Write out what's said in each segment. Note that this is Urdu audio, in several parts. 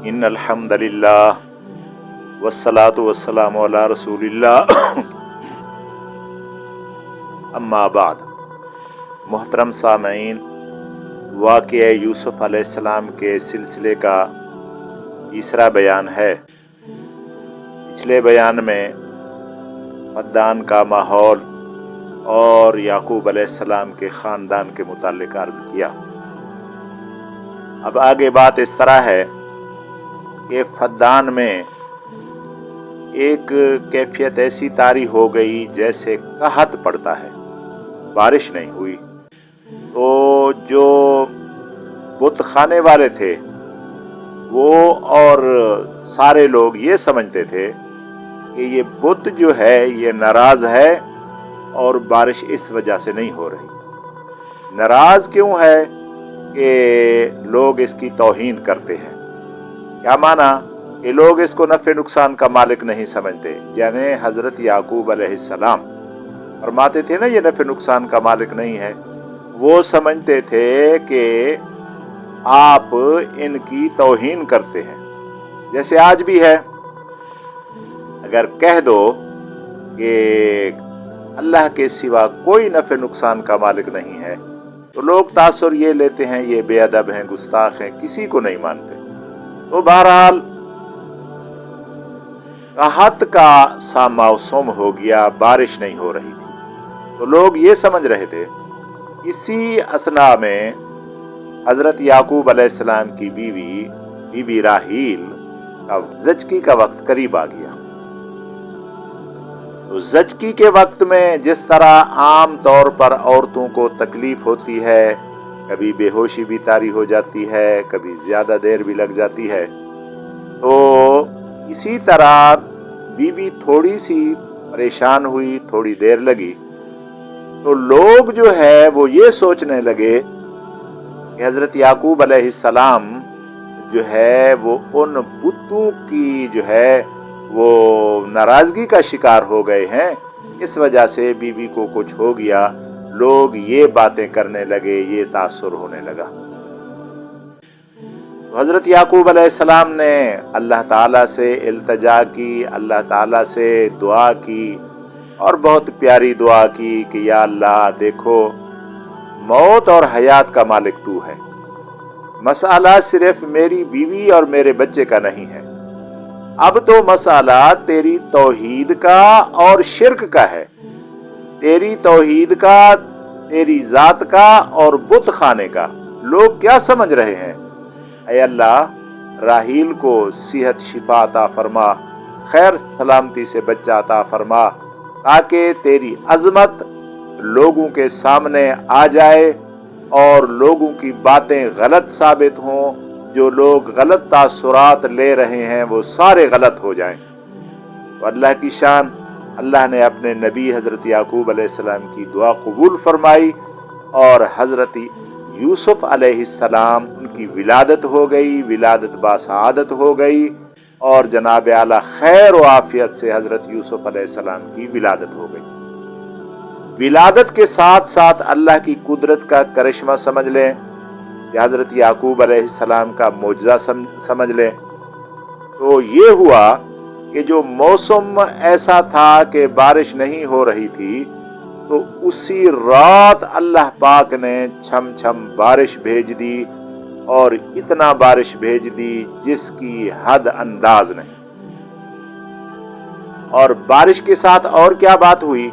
ان الحمد للہ والصلاۃ والسلام علی رسول اللہ اما بعد۔ محترم سامعین، واقعہ یوسف علیہ السلام کے سلسلے کا تیسرا بیان ہے۔ پچھلے بیان میں فدان کا ماحول اور یعقوب علیہ السلام کے خاندان کے متعلق عرض کیا۔ اب آگے بات اس طرح ہے کہ فدان میں ایک کیفیت ایسی طاری ہو گئی جیسے قحط پڑتا ہے، بارش نہیں ہوئی۔ تو جو بت خانے والے تھے وہ اور سارے لوگ یہ سمجھتے تھے کہ یہ بت جو ہے یہ ناراض ہے اور بارش اس وجہ سے نہیں ہو رہی۔ ناراض کیوں ہے؟ کہ لوگ اس کی توہین کرتے ہیں۔ کیا مانا؟ کہ لوگ اس کو نفع نقصان کا مالک نہیں سمجھتے، یعنی حضرت یعقوب علیہ السلام فرماتے تھے نا یہ نفع نقصان کا مالک نہیں ہے، وہ سمجھتے تھے کہ آپ ان کی توہین کرتے ہیں۔ جیسے آج بھی ہے، اگر کہہ دو کہ اللہ کے سوا کوئی نفع نقصان کا مالک نہیں ہے تو لوگ تاثر یہ لیتے ہیں یہ بے ادب ہیں، گستاخ ہیں، کسی کو نہیں مانتے۔ تو بہرحال قحط کا سا موسم ہو گیا، بارش نہیں ہو رہی تھی، تو لوگ یہ سمجھ رہے تھے۔ اسی اثنا میں حضرت یعقوب علیہ السلام کی بی بی راحیل کا زچگی کا وقت قریب آ گیا۔ تو زچگی کے وقت میں جس طرح عام طور پر عورتوں کو تکلیف ہوتی ہے، کبھی بے ہوشی بھی طاری ہو جاتی ہے، کبھی زیادہ دیر بھی لگ جاتی ہے، تو اسی طرح بی تھوڑی سی پریشان ہوئی، تھوڑی دیر لگی۔ تو لوگ جو ہے وہ یہ سوچنے لگے کہ حضرت یعقوب علیہ السلام جو ہے وہ ان بتوں کی جو ہے وہ ناراضگی کا شکار ہو گئے ہیں، اس وجہ سے بی کو کچھ ہو گیا۔ لوگ یہ باتیں کرنے لگے، یہ تاثر ہونے لگا۔ تو حضرت یعقوب علیہ السلام نے اللہ تعالیٰ سے التجا کی، اللہ تعالیٰ سے دعا کی، اور بہت پیاری دعا کی کہ یا اللہ دیکھو، موت اور حیات کا مالک تو ہے، مسئلہ صرف میری بیوی اور میرے بچے کا نہیں ہے، اب تو مسئلہ تیری توحید کا اور شرک کا ہے، تیری توحید کا، تیری ذات کا اور بت خانے کا۔ لوگ کیا سمجھ رہے ہیں؟ اے اللہ، راحیل کو صحت شفا عطا فرما، خیر سلامتی سے بچہ عطا فرما، تاکہ تیری عظمت لوگوں کے سامنے آ جائے اور لوگوں کی باتیں غلط ثابت ہوں، جو لوگ غلط تاثرات لے رہے ہیں وہ سارے غلط ہو جائیں۔ تو اللہ کی شان، اللہ نے اپنے نبی حضرت یعقوب علیہ السلام کی دعا قبول فرمائی، اور حضرت یوسف علیہ السلام ان کی ولادت ہو گئی، ولادت باسعادت ہو گئی، اور جناب اعلیٰ خیر و عافیت سے حضرت یوسف علیہ السلام کی ولادت ہو گئی۔ ولادت کے ساتھ ساتھ اللہ کی قدرت کا کرشمہ سمجھ لیں، یا حضرت یعقوب علیہ السلام کا معجزہ سمجھ لیں۔ تو یہ ہوا کہ جو موسم ایسا تھا کہ بارش نہیں ہو رہی تھی، تو اسی رات اللہ پاک نے چھم چھم بارش بھیج دی، اور اتنا بارش بھیج دی جس کی حد انداز نہیں۔ اور بارش کے ساتھ اور کیا بات ہوئی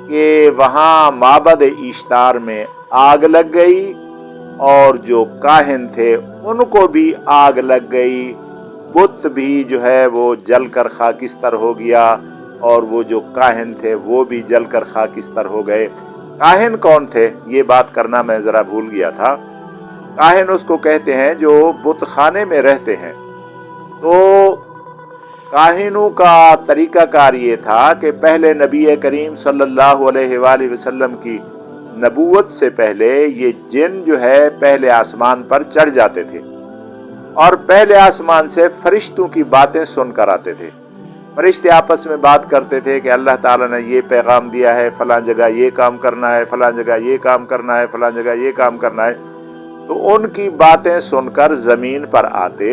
کہ وہاں معبد اشتار میں آگ لگ گئی، اور جو کاہن تھے ان کو بھی آگ لگ گئی، بت بھی جو ہے وہ جل کر خاکستر ہو گیا، اور وہ جو کاہن تھے وہ بھی جل کر خاکستر ہو گئے۔ کاہن کون تھے؟ یہ بات کرنا میں ذرا بھول گیا تھا۔ کاہن اس کو کہتے ہیں جو بت خانے میں رہتے ہیں۔ تو کاہنوں کا طریقہ کار یہ تھا کہ پہلے نبی کریم صلی اللہ علیہ وآلہ وسلم کی نبوت سے پہلے یہ جن جو ہے پہلے آسمان پر چڑھ جاتے تھے، اور پہلے آسمان سے فرشتوں کی باتیں سن کر آتے تھے۔ فرشتے آپس میں بات کرتے تھے کہ اللہ تعالیٰ نے یہ پیغام دیا ہے، فلاں جگہ یہ کام کرنا ہے، فلاں جگہ یہ کام کرنا ہے، فلاں جگہ یہ کام کرنا ہے۔ تو ان کی باتیں سن کر زمین پر آتے،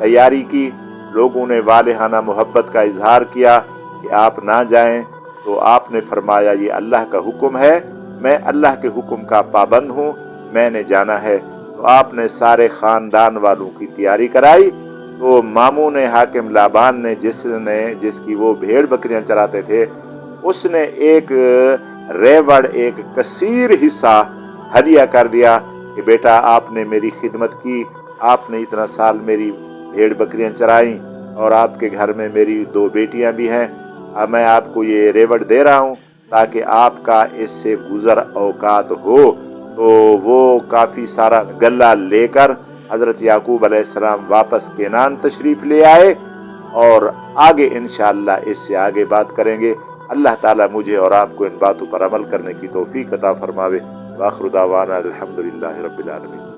تیاری کی، لوگوں نے والہانہ محبت کا اظہار کیا کہ آپ نہ جائیں، تو آپ نے فرمایا یہ اللہ کا حکم ہے، میں اللہ کے حکم کا پابند ہوں، میں نے جانا ہے۔ تو آپ نے سارے خاندان والوں کی تیاری کرائی۔ تو مامون حاکم لابان نے جس کی وہ بھیڑ بکریاں چراتے تھے، اس نے ایک ریوڑ، ایک کثیر حصہ ہدیہ کر دیا کہ بیٹا آپ نے میری خدمت کی، آپ نے اتنا سال میری بھیڑ بکریاں چرائیں، اور آپ کے گھر میں میری 2 بیٹیاں بھی ہیں، اب میں آپ کو یہ ریوڑ دے رہا ہوں تاکہ آپ کا اس سے گزر اوقات ہو۔ تو وہ کافی سارا غلہ لے کر حضرت یعقوب علیہ السلام واپس کینان تشریف لے آئے، اور آگے انشاءاللہ اس سے آگے بات کریں گے۔ اللہ تعالیٰ مجھے اور آپ کو ان باتوں پر عمل کرنے کی توفیق عطا فرماوے۔ وآخر دعوانا الحمدللہ رب العالمین۔